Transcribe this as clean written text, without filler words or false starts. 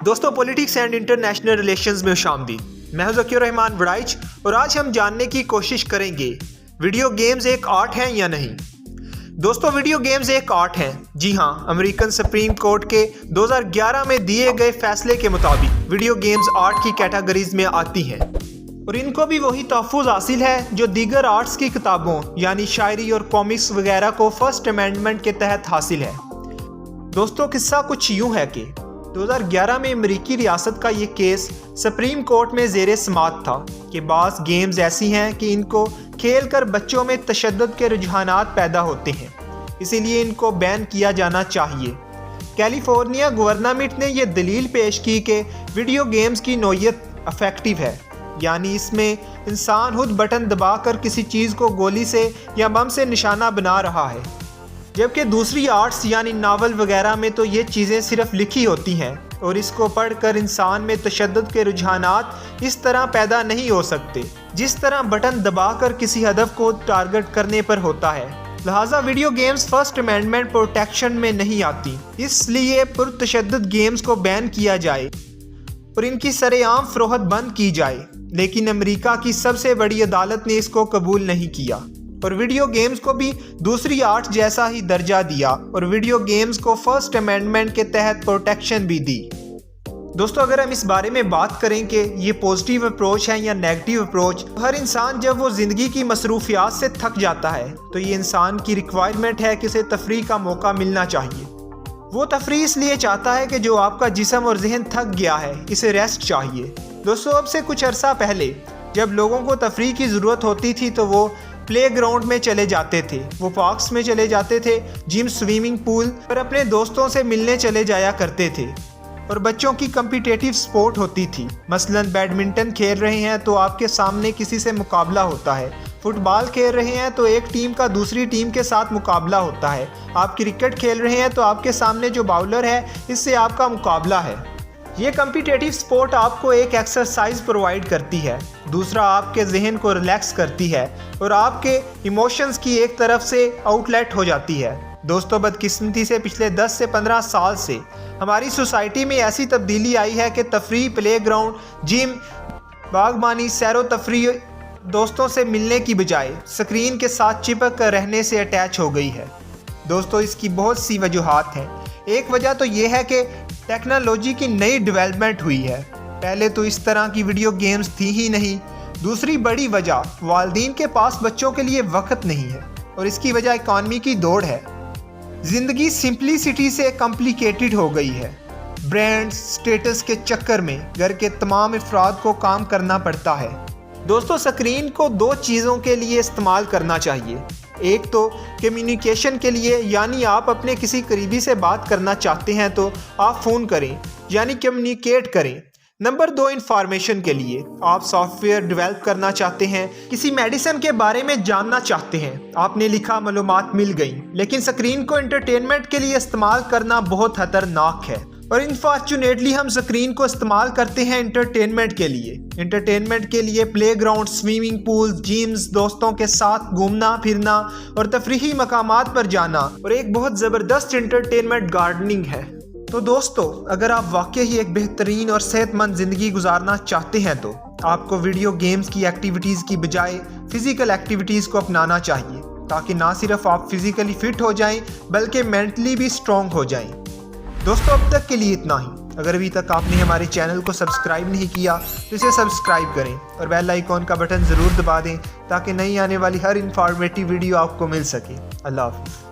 دوستوں politics and international relations میں خوشامدید۔ میں ہوں ذکی الرحمان وڑائچ اور آج ہم جاننے کی کوشش کریں گے ویڈیو گیمز ایک آرٹ ہیں یا نہیں۔ دوستوں ویڈیو گیمز ایک آرٹ ہیں، جی ہاں، امریکن سپریم کورٹ کے 2011 میں دیے گئے فیصلے کے مطابق ویڈیو گیمز آرٹ کی کیٹیگریز میں آتی ہیں اور ان کو بھی وہی تحفظ حاصل ہے جو دیگر آرٹس کی کتابوں یعنی شاعری اور کامکس وغیرہ کو فرسٹ امینڈمنٹ کے تحت حاصل ہے۔ دوستوں قصہ کچھ یوں ہے کہ 2011 میں امریکی ریاست کا یہ کیس سپریم کورٹ میں زیر سماعت تھا کہ بعض گیمز ایسی ہیں کہ ان کو کھیل کر بچوں میں تشدد کے رجحانات پیدا ہوتے ہیں، اسی لیے ان کو بین کیا جانا چاہیے۔ کیلیفورنیا گورنمنٹ نے یہ دلیل پیش کی کہ ویڈیو گیمز کی نوعیت افیکٹو ہے، یعنی اس میں انسان خود بٹن دبا کر کسی چیز کو گولی سے یا بم سے نشانہ بنا رہا ہے، جبکہ دوسری آرٹس یعنی ناول وغیرہ میں تو یہ چیزیں صرف لکھی ہوتی ہیں اور اس کو پڑھ کر انسان میں تشدد کے رجحانات اس طرح پیدا نہیں ہو سکتے جس طرح بٹن دبا کر کسی ہدف کو ٹارگٹ کرنے پر ہوتا ہے۔ لہٰذا video games first amendment protection میں نہیں آتی، اس لیے پرتشدد گیمز کو بین کیا جائے اور ان کی سرے عام فروخت بند کی جائے، لیکن امریکہ کی سب سے بڑی عدالت نے اس کو قبول نہیں کیا اور ویڈیو گیمز کو بھی دوسری آرٹ جیسا ہی درجہ دیا اور ویڈیو گیمز کو فرسٹ امینڈمنٹ کے تحت پروٹیکشن بھی دی۔ دوستو اگر ہم اس بارے میں بات کریں کہ یہ پوزیٹیو اپروچ ہے یا نیگیٹو اپروچ، ہر انسان جب وہ زندگی کی مصروفیات سے تھک جاتا ہے تو یہ انسان کی ریکوائرمنٹ ہے کہ اسے تفریح کا موقع ملنا چاہیے۔ وہ تفریح اس لیے چاہتا ہے کہ جو آپ کا جسم اور ذہن تھک گیا ہے، اسے ریسٹ چاہیے۔ دوستو اب سے کچھ عرصہ پہلے جب لوگوں کو تفریح کی ضرورت ہوتی تھی تو وہ پلے گراؤنڈ میں چلے جاتے تھے، وہ پارکس میں چلے جاتے تھے، جم، سوئمنگ پول اور اپنے دوستوں سے ملنے چلے جایا کرتے تھے اور بچوں کی کمپیٹیٹیو سپورٹ ہوتی تھی۔ مثلا بیڈمنٹن کھیل رہے ہیں تو آپ کے سامنے کسی سے مقابلہ ہوتا ہے، فٹ بال کھیل رہے ہیں تو ایک ٹیم کا دوسری ٹیم کے ساتھ مقابلہ ہوتا ہے، آپ کرکٹ کھیل رہے ہیں تو آپ کے سامنے جو باؤلر ہے اس سے آپ کا مقابلہ ہے۔ یہ کمپیٹیٹیو سپورٹ آپ کو ایک ایکسرسائز پرووائڈ کرتی ہے، دوسرا آپ کے ذہن کو ریلیکس کرتی ہے اور آپ کے ایموشنز کی ایک طرف سے آؤٹ لیٹ ہو جاتی ہے۔ دوستو بدقسمتی سے پچھلے 10 سے 15 سال سے ہماری سوسائٹی میں ایسی تبدیلی آئی ہے کہ تفریح، پلے گراؤنڈ، جم، باغبانی، سیر و تفریح دوستوں سے ملنے کی بجائے اسکرین کے ساتھ چپک کر رہنے سے اٹیچ ہو گئی ہے۔ دوستو اس کی بہت سی وجوہات ہیں۔ ایک وجہ تو یہ ہے کہ ٹیکنالوجی کی نئی ڈیولپمنٹ ہوئی ہے، پہلے تو اس طرح کی ویڈیو گیمز تھی ہی نہیں۔ دوسری بڑی وجہ والدین کے پاس بچوں کے لیے وقت نہیں ہے اور اس کی وجہ اکانومی کی دوڑ ہے۔ زندگی سمپلیسٹی سے کمپلیکیٹڈ ہو گئی ہے، برانڈ سٹیٹس کے چکر میں گھر کے تمام افراد کو کام کرنا پڑتا ہے۔ دوستو اسکرین کو دو چیزوں کے لیے استعمال کرنا چاہیے، ایک تو کمیونیکیشن کے لیے، یعنی آپ اپنے کسی قریبی سے بات کرنا چاہتے ہیں تو آپ فون کریں یعنی کمیونیکیٹ کریں۔ نمبر 2 انفارمیشن کے لیے، آپ سافٹ ویئر ڈیولپ کرنا چاہتے ہیں، کسی میڈیسن کے بارے میں جاننا چاہتے ہیں، آپ نے لکھا معلومات مل گئی۔ لیکن اسکرین کو انٹرٹینمنٹ کے لیے استعمال کرنا بہت خطرناک ہے اور انفارچونیٹلی ہم اسکرین کو استعمال کرتے ہیں انٹرٹینمنٹ کے لیے۔ انٹرٹینمنٹ کے لیے play ground, swimming pools, games, دوستوں کے ساتھ گھومنا پھرنا اور تفریحی مقامات پر جانا، اور ایک بہت زبردست انٹرٹینمنٹ گارڈننگ ہے۔ تو دوستو اگر آپ واقعی ایک بہترین اور صحت مند زندگی گزارنا چاہتے ہیں تو آپ کو ویڈیو گیمز کی ایکٹیویٹیز کی بجائے فزیکل ایکٹیویٹیز کو اپنانا چاہیے، تاکہ نہ صرف آپ فزیکلی فٹ ہو جائیں بلکہ مینٹلی بھی اسٹرانگ ہو جائیں۔ دوستو اب تک کے لیے اتنا ہی۔ اگر ابھی تک آپ نے ہمارے چینل کو سبسکرائب نہیں کیا تو اسے سبسکرائب کریں اور بیل آئیکن کا بٹن ضرور دبا دیں تاکہ نئی آنے والی ہر انفارمیٹیو ویڈیو آپ کو مل سکے۔ اللہ حافظ۔